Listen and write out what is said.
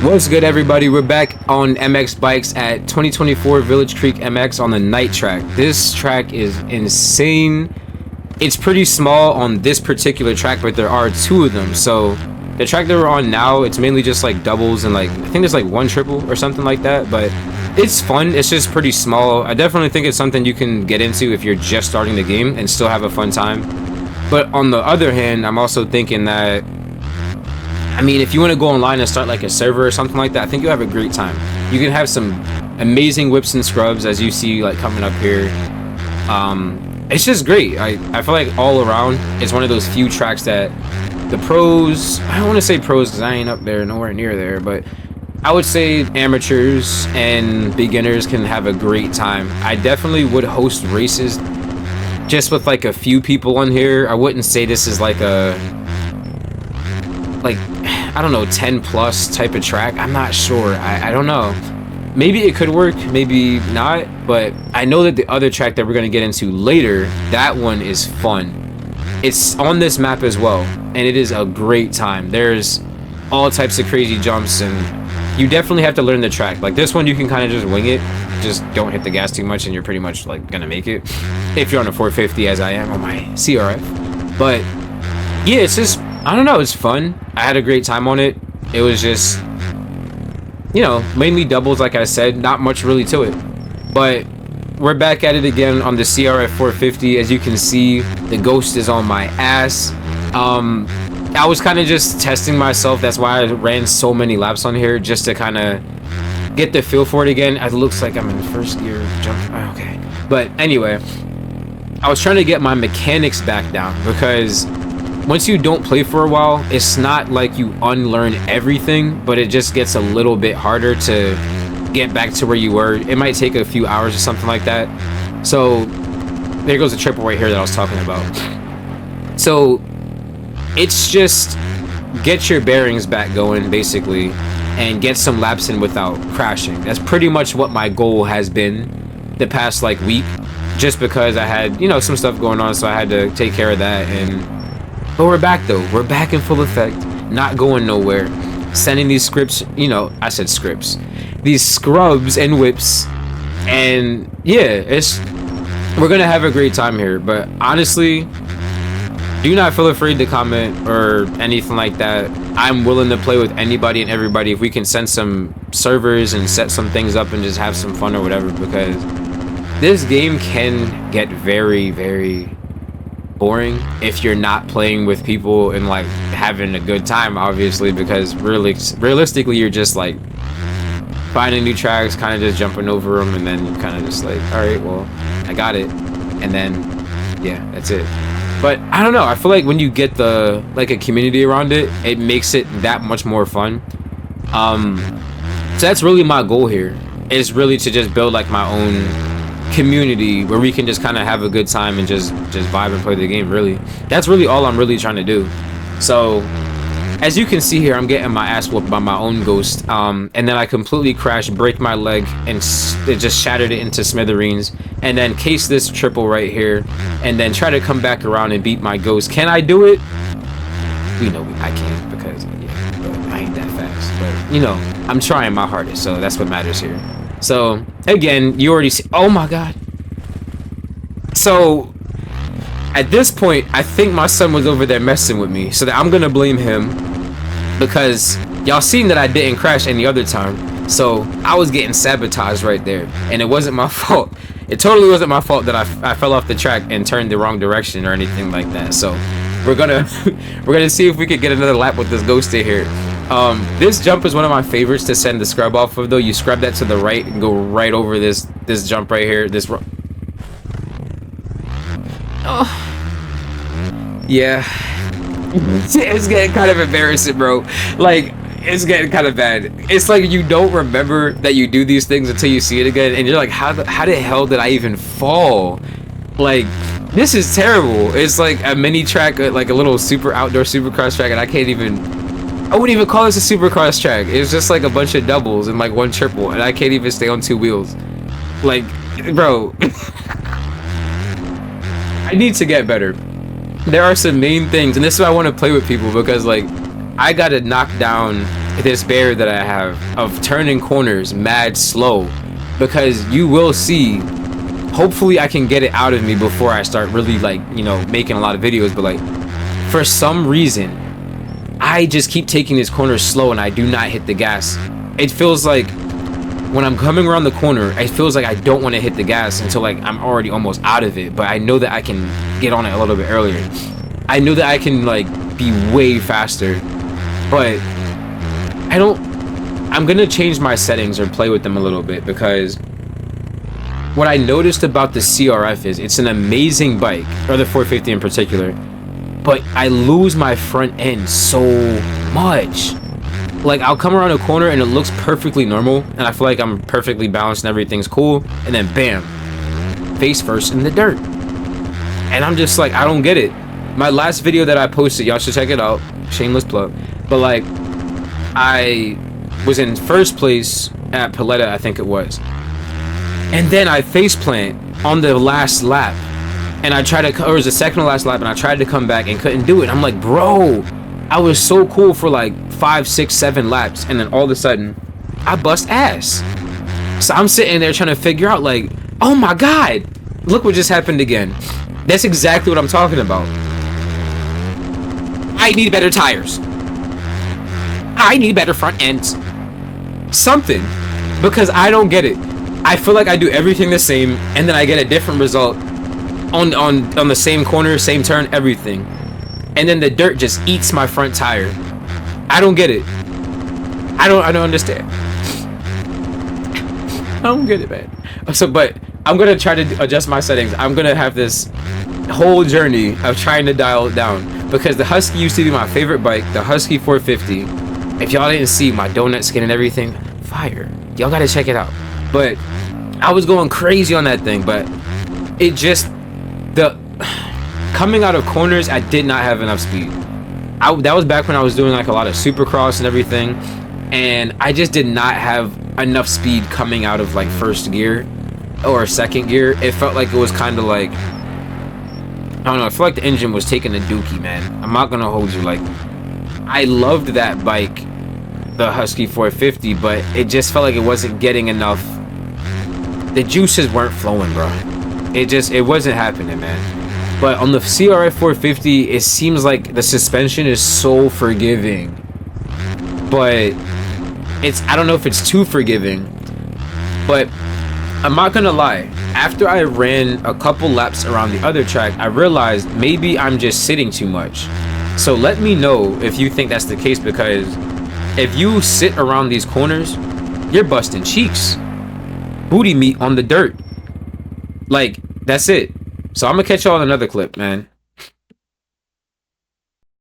What's good, everybody? We're back on MX bikes at 2024 Village Creek MX on the night track. This track is insane. It's pretty small on this particular track, but there are two of them. So the track that we're on now, it's mainly just like doubles and like I think there's like one triple or something like that, but it's fun. It's just pretty small. I definitely think it's something you can get into if you're just starting the game and still have a fun time. But on the other hand, I'm also thinking that, I mean, if you want to go online and start like a server or something like that, I think you'll have a great time. You can have some amazing whips and scrubs, as you see like coming up here. It's just great. I feel like all around, it's one of those few tracks that the pros, I don't want to say pros because I ain't up there, nowhere near there, but I would say amateurs and beginners can have a great time. I definitely would host races just with like a few people on here. I wouldn't say this is like a, like, I don't know, 10 plus type of track. I'm not sure. I don't know. Maybe it could work, maybe not, but I know that the other track that we're going to get into later, that one is fun. It's on this map as well, and it is a great time. There's all types of crazy jumps, and you definitely have to learn the track. Like this one, you can kind of just wing it. Just don't hit the gas too much, and you're pretty much like going to make it. If you're on a 450, as I am on my CRF. But yeah, it's just, I don't know, it's fun. I had a great time on it. It was just, you know, mainly doubles, like I said, not much really to it. But we're back at it again on the CRF 450. As you can see, the Ghost is on my ass. I was kind of just testing myself. That's why I ran so many laps on here, just to kind of get the feel for it again. It looks like I'm in first gear jump. Okay. But anyway, I was trying to get my mechanics back down, because once you don't play for a while, it's not like you unlearn everything, but it just gets a little bit harder to get back to where you were. It might take a few hours or something like that. So there goes the triple right here that I was talking about. So it's just get your bearings back going, basically, and get some laps in without crashing. That's pretty much what my goal has been the past like week, just because I had, you know, some stuff going on, so I had to take care of that. But we're back though. We're back in full effect, not going nowhere. Sending these scripts, you know, I said scripts, these scrubs and whips, and yeah, we're gonna have a great time here. But honestly, do not feel afraid to comment or anything like that. I'm willing to play with anybody and everybody if we can send some servers and set some things up and just have some fun or whatever, because this game can get very, very boring if you're not playing with people and like having a good time, obviously, because really realistically you're just like finding new tracks, kind of just jumping over them, and then kind of just like, all right, well, I got it, and then yeah, that's it. But I don't know, I feel like when you get the like a community around it, it makes it that much more fun. So that's really my goal here, is really to just build like my own community where we can just kind of have a good time and just vibe and play the game. Really, that's really all I'm really trying to do. So as you can see here, I'm getting my ass whooped by my own Ghost, and then I completely crashed, break my leg, and it just shattered it into smithereens, and then case this triple right here, and then try to come back around and beat my Ghost. Can I do it? You know I can't, because yeah, but I ain't that fast, but you know, I'm trying my hardest, so that's what matters here. So again, you already see, oh my god. So at this point, I think my son was over there messing with me, so that I'm gonna blame him, because y'all seen that I didn't crash any other time. So I was getting sabotaged right there, and it wasn't my fault. It totally wasn't my fault that I fell off the track and turned the wrong direction or anything like that. So we're gonna see if we could get another lap with this Ghost in here. This jump is one of my favorites to send the scrub off of though. You scrub that to the right and go right over this jump right here. Oh. Yeah. It's getting kind of embarrassing, bro. Like, it's getting kind of bad. It's like you don't remember that you do these things until you see it again, and you're like, how the hell did I even fall? Like, this is terrible. It's like a mini track, like a little super outdoor supercross track, and I wouldn't even call this a supercross track. It's just like a bunch of doubles and like one triple, and I can't even stay on two wheels. Like, bro, I need to get better. There are some main things, and this is why I want to play with people, because like I gotta knock down this barrier that I have of turning corners mad slow, because you will see, hopefully I can get it out of me before I start really, like, you know, making a lot of videos. But like, for some reason I just keep taking this corner slow and I do not hit the gas. It feels like when I'm coming around the corner, it feels like I don't want to hit the gas until like I'm already almost out of it, but I know that I can get on it a little bit earlier. I know that I can like be way faster, but I'm gonna change my settings or play with them a little bit, because what I noticed about the CRF is it's an amazing bike, or the 450 in particular, but I lose my front end so much. Like, I'll come around a corner and it looks perfectly normal and I feel like I'm perfectly balanced and everything's cool, and then bam, face first in the dirt. And I'm just like, I don't get it. My last video that I posted, y'all should check it out, shameless plug, but like, I was in first place at Paletta, I think it was, and then I faceplant on the last lap, and I tried to, or it was the second to last lap, and I tried to come back and couldn't do it. I'm like, bro, I was so cool for like 5, 6, 7 laps, and then all of a sudden I bust ass. So I'm sitting there trying to figure out, like, oh my god, look what just happened again. That's exactly what I'm talking about. I need better tires. I need better front ends. Something. Because I don't get it. I feel like I do everything the same, and then I get a different result on the same corner, same turn, everything. And then the dirt just eats my front tire. I don't get it. I don't understand. I don't get it, man. So, but I'm gonna try to adjust my settings. I'm gonna have this whole journey of trying to dial it down, because the Husky used to be my favorite bike, the Husky 450. If y'all didn't see my donut skin and everything, fire. Y'all gotta check it out. But I was going crazy on that thing, but it just, the coming out of corners, I did not have enough speed. That was back when I was doing like a lot of supercross and everything, and I just did not have enough speed coming out of like first gear or second gear. It felt like it was kind of like, I don't know, I feel like the engine was taking a dookie, man. I'm not gonna hold you. Like, I loved that bike, the Husky 450, but it just felt like it wasn't getting enough. The juices weren't flowing, bro. It wasn't happening, man. But on the CRF 450, it seems like the suspension is so forgiving, but I don't know if it's too forgiving. But I'm not gonna lie, after I ran a couple laps around the other track, I realized maybe I'm just sitting too much. So let me know if you think that's the case, because if you sit around these corners, you're busting cheeks, booty meat on the dirt. Like, that's it. So I'm gonna catch y'all in another clip, man.